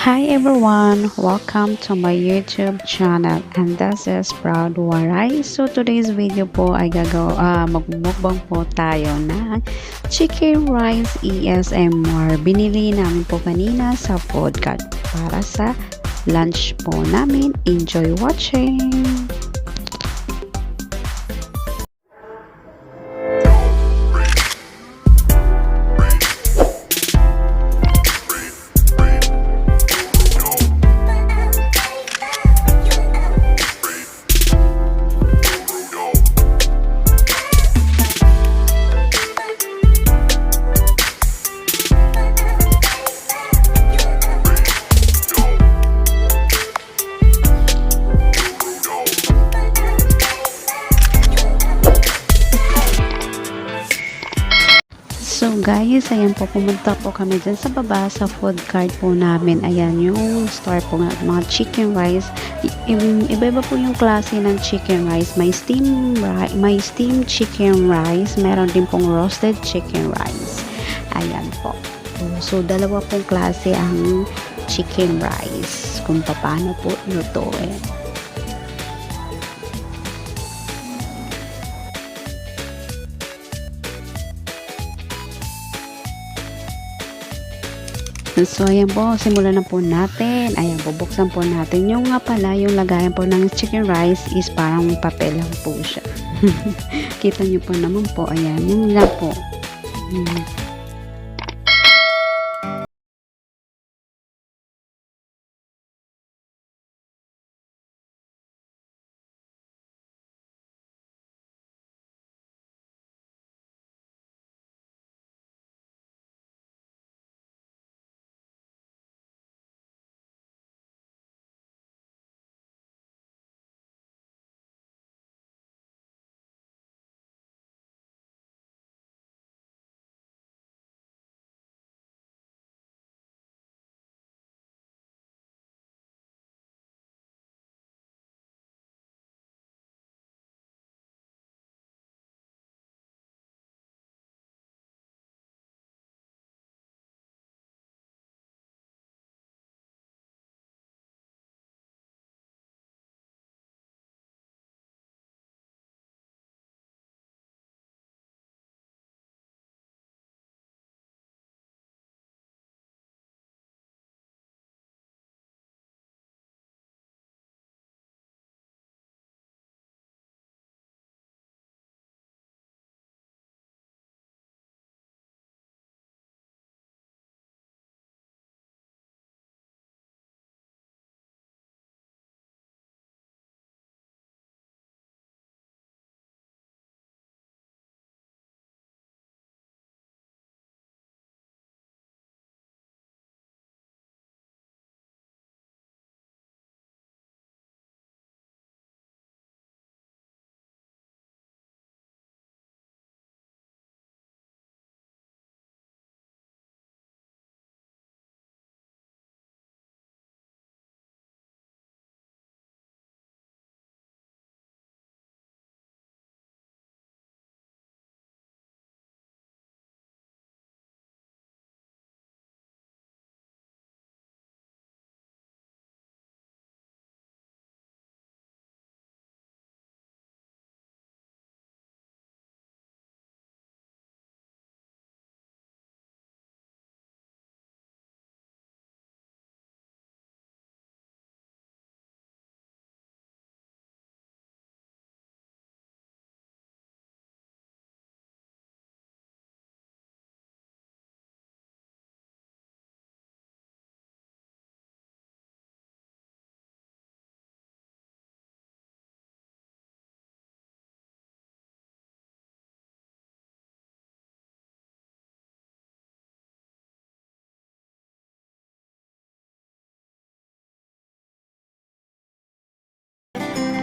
Hi everyone, welcome to my YouTube channel and this is Proud Waray. So today's video po ay magmumukbang po tayo ng chicken rice ASMR. Binili namin po kanina sa food cart para sa lunch po namin. Enjoy watching! So guys, ayan po, pumunta po kami dyan sa baba sa food cart po namin. Ayan yung store po ng mga chicken rice. Iba-iba po yung klase ng chicken rice. May steam chicken rice. Meron din pong roasted chicken rice. Ayan po. So dalawa pong klase ang chicken rice. Kung paano po lutuin. So, ayan po, simulan na po natin. Ayan, bubuksan po natin. Yung nga pala, yung lagayan po ng chicken rice is parang papel lang po siya. Kita nyo po naman po, ayan, yung lang po.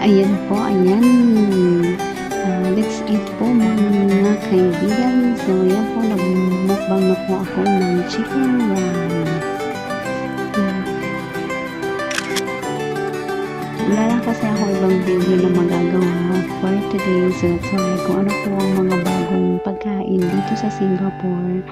Ayan po, ayan. Let's eat po mga kaibigan. So, ayan po, nagmukbang na po ako ng chicken rice. Wala lang kasi ako ibang video na magagawa for today. So, that's why kung ano po ang mga bagong pagkain dito sa Singapore.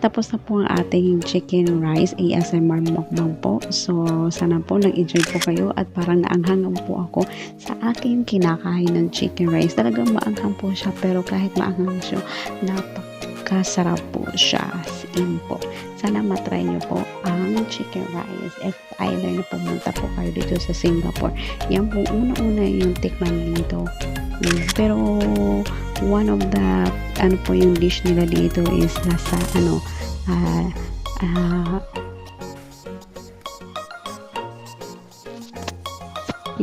tapos na po ang ating chicken rice ASMR mukbang po. So, sana po nag-enjoy po kayo at parang naanghangan po ako sa aking kinakain ng chicken rice. Talagang maanghang po siya, pero kahit maanghang siya, napakasarap po siya. As in po. Sana matry nyo po ang chicken rice if either na pumunta po kayo dito sa Singapore. Yan po, una-una yung tikman dito. Pero one of the ano po yung dish nila dito is nasa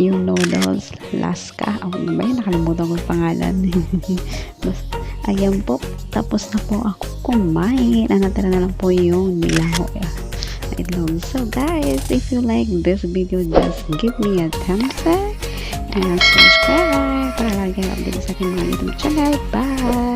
yung noodles laska, ano ba yun, nakalimutan ko yung pangalan. Ayan po, tapos na po ako kumain. Ang natira na lang po yung nilaho itlog. So guys, if you like this video, just give me a thumbs up and subscribe para lagi kayo update sa aking mga YouTube channel. Bye!